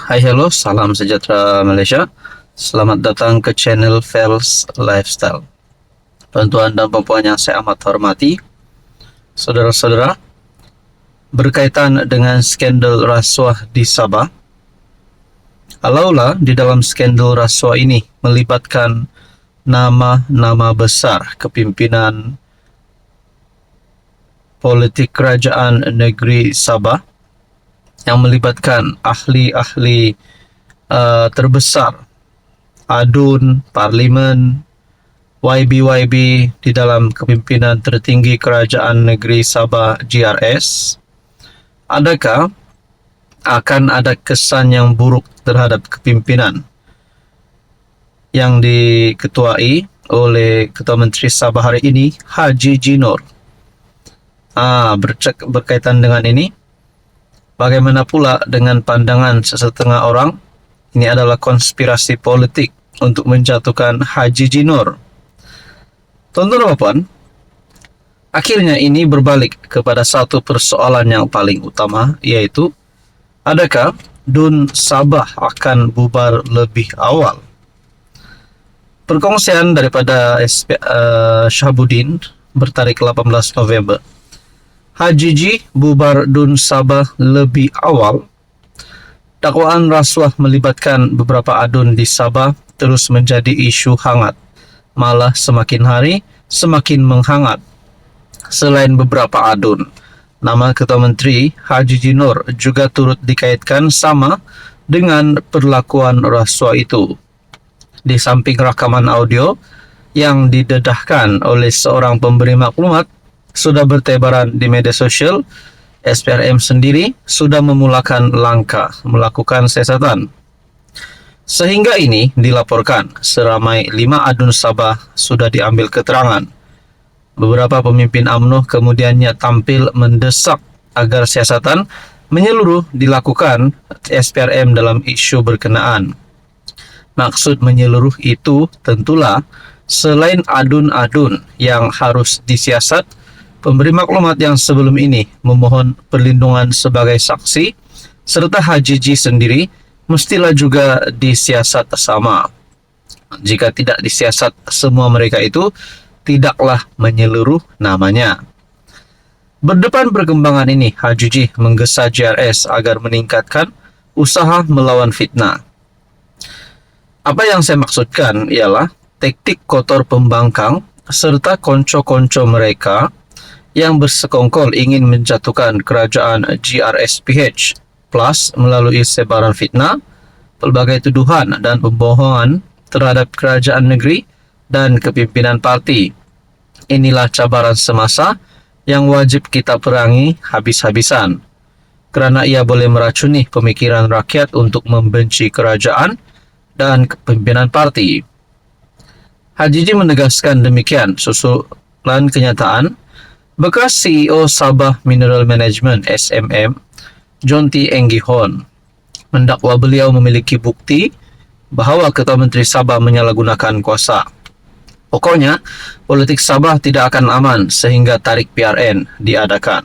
Hai, hello, salam sejahtera Malaysia. Selamat datang ke channel Fels Lifestyle. Tuan-tuan dan puan yang saya amat hormati, saudara-saudara, berkaitan dengan skandal rasuah di Sabah, kalaulah di dalam skandal rasuah ini melibatkan nama-nama besar kepimpinan politik kerajaan negeri Sabah, yang melibatkan ahli-ahli terbesar, adun, parlimen, YB di dalam kepimpinan tertinggi kerajaan negeri Sabah GRS, adakah akan ada kesan yang buruk terhadap kepimpinan yang diketuai oleh Ketua Menteri Sabah hari ini, Haji G. Noor? Berkaitan dengan ini, bagaimana pula dengan pandangan sesetengah orang? Ini adalah konspirasi politik untuk menjatuhkan Haji G. Noor. Tuan-tuan dan puan, akhirnya ini berbalik kepada satu persoalan yang paling utama, yaitu adakah DUN Sabah akan bubar lebih awal? Perkongsian daripada Shahabuddin bertarik 18 November. Haji G bubar DUN Sabah lebih awal. Dakwaan rasuah melibatkan beberapa adun di Sabah terus menjadi isu hangat, malah semakin hari semakin menghangat. Selain beberapa adun, nama Ketua Menteri Haji G. Noor juga turut dikaitkan sama dengan perlakuan rasuah itu. Di samping rakaman audio yang didedahkan oleh seorang pemberi maklumat sudah bertebaran di media sosial, SPRM sendiri sudah memulakan langkah melakukan siasatan. Sehingga ini dilaporkan seramai 5 adun Sabah sudah diambil keterangan. Beberapa pemimpin UMNO kemudiannya tampil mendesak agar siasatan menyeluruh dilakukan SPRM dalam isu berkenaan. Maksud menyeluruh itu tentulah selain adun-adun yang harus disiasat, pemberi maklumat yang sebelum ini memohon perlindungan sebagai saksi, serta Haji G sendiri mestilah juga disiasat sama. Jika tidak disiasat semua mereka itu, tidaklah menyeluruh namanya. Berdepan perkembangan ini, Haji G menggesa GRS agar meningkatkan usaha melawan fitnah. Apa yang saya maksudkan ialah taktik kotor pembangkang serta konco-konco mereka yang bersekongkol ingin menjatuhkan kerajaan GRSPH plus melalui sebaran fitnah, pelbagai tuduhan dan pembohongan terhadap kerajaan negeri dan kepimpinan parti. Inilah cabaran semasa yang wajib kita perangi habis-habisan, kerana ia boleh meracuni pemikiran rakyat untuk membenci kerajaan dan kepimpinan parti. Haji G menegaskan demikian susulan kenyataan bekas CEO Sabah Mineral Management SMM, John T. Enggihon, mendakwa beliau memiliki bukti bahawa Ketua Menteri Sabah menyalahgunakan kuasa. Pokoknya, politik Sabah tidak akan aman sehingga tarik PRN diadakan.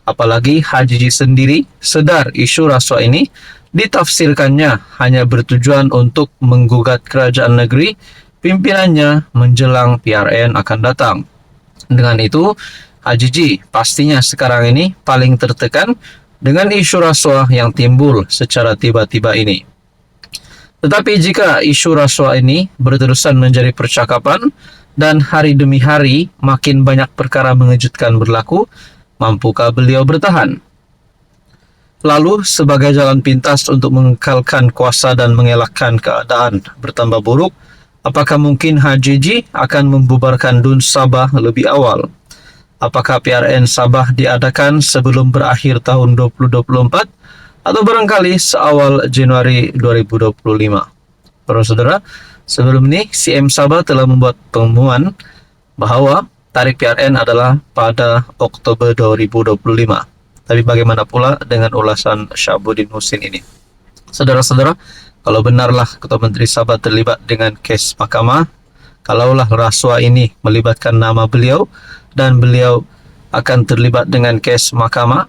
Apalagi Haji G sendiri sedar isu rasuah ini ditafsirkannya hanya bertujuan untuk menggugat kerajaan negeri pimpinannya menjelang PRN akan datang. Dengan itu, Haji G pastinya sekarang ini paling tertekan dengan isu rasuah yang timbul secara tiba-tiba ini. Tetapi jika isu rasuah ini berterusan menjadi percakapan dan hari demi hari makin banyak perkara mengejutkan berlaku, mampukah beliau bertahan? Lalu, sebagai jalan pintas untuk mengekalkan kuasa dan mengelakkan keadaan bertambah buruk, apakah mungkin Haji G akan membubarkan DUN Sabah lebih awal? Apakah PRN Sabah diadakan sebelum berakhir tahun 2024 atau barangkali seawal Januari 2025? Para saudara, sebelum ini CM Sabah telah membuat pengumuman bahawa tarik PRN adalah pada Oktober 2025. Tapi bagaimana pula dengan ulasan Shahabuddin Husin ini? Saudara-saudara, kalau benarlah Ketua Menteri Sabah terlibat dengan kes mahkamah, kalaulah rasuah ini melibatkan nama beliau dan beliau akan terlibat dengan kes mahkamah,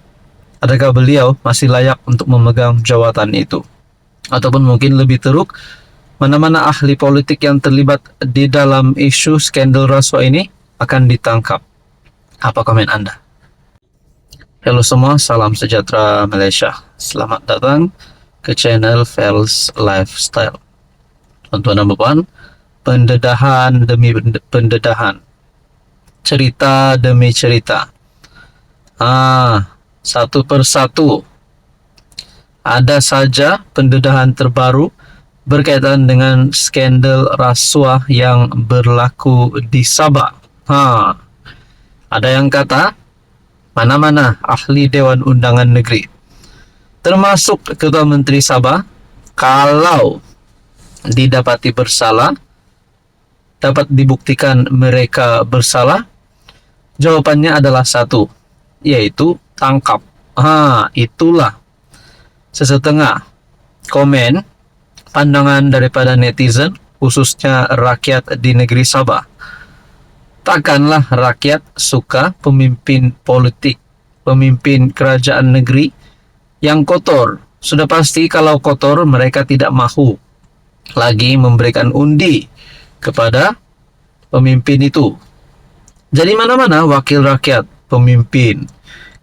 adakah beliau masih layak untuk memegang jawatan itu? ataupun mungkin lebih teruk, mana-mana ahli politik yang terlibat di dalam isu skandal rasuah ini akan ditangkap. Apa komen Anda? Halo semua, salam sejahtera Malaysia. Selamat datang ke channel Fels Lifestyle. Tuan-tuan dan puan, pendedahan demi pendedahan, cerita demi cerita. Satu persatu ada saja pendedahan terbaru berkaitan dengan skandal rasuah yang berlaku di Sabah. Ada yang kata mana-mana ahli Dewan Undangan Negeri, termasuk Ketua Menteri Sabah, kalau didapati bersalah, dapat dibuktikan mereka bersalah, jawabannya adalah satu, yaitu tangkap. Itulah sesetengah komen pandangan daripada netizen, khususnya rakyat di negeri Sabah. Takkanlah rakyat suka pemimpin politik, pemimpin kerajaan negeri yang kotor. Sudah pasti kalau kotor mereka tidak mahu lagi memberikan undi kepada pemimpin itu. Jadi mana-mana wakil rakyat, pemimpin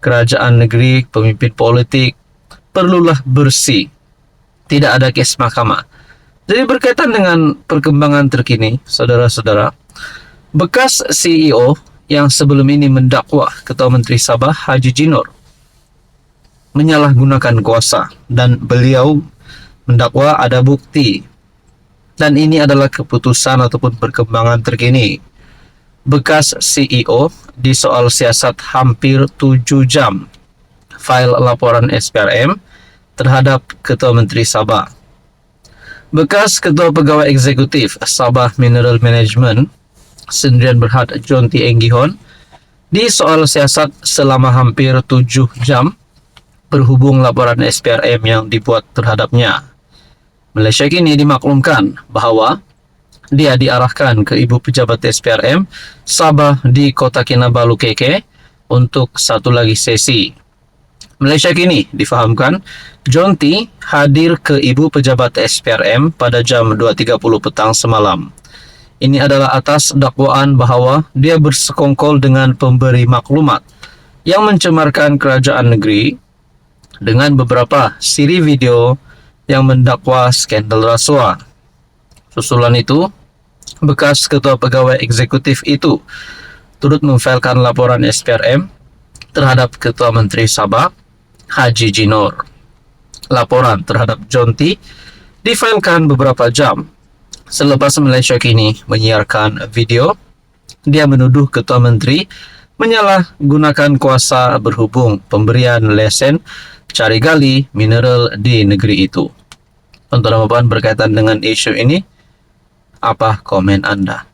kerajaan negeri, pemimpin politik, perlulah bersih. Tidak ada kes mahkamah. Jadi berkaitan dengan perkembangan terkini, saudara-saudara, bekas CEO yang sebelum ini mendakwa Ketua Menteri Sabah Haji Jinor menyalahgunakan kuasa, dan beliau mendakwa ada bukti. Dan ini adalah keputusan ataupun perkembangan terkini. Bekas CEO disoal siasat hampir 7 jam file laporan SPRM terhadap Ketua Menteri Sabah. Bekas Ketua Pegawai Eksekutif Sabah Mineral Management Sdn Bhd Jonty Enggihon disoal siasat selama hampir 7 jam berhubung laporan SPRM yang dibuat terhadapnya. Malaysia kini dimaklumkan bahwa dia diarahkan ke Ibu Pejabat SPRM Sabah di Kota Kinabalu KK untuk satu lagi sesi. Malaysia kini difahamkan Jonty hadir ke Ibu Pejabat SPRM pada jam 2.30 petang semalam. Ini adalah atas dakwaan bahwa dia bersekongkol dengan pemberi maklumat yang mencemarkan kerajaan negeri dengan beberapa siri video yang mendakwa skandal rasuah. Susulan itu, bekas Ketua Pegawai Eksekutif itu turut memfailkan laporan SPRM terhadap Ketua Menteri Sabah Haji Jinor. Laporan terhadap Jonty difailkan beberapa jam selepas Malaysia kini menyiarkan video dia menuduh Ketua Menteri menyalahgunakan kuasa berhubung pemberian lesen cari gali mineral di negeri itu. Tuan-tuan dan puan, berkaitan dengan isu ini, apa komen Anda?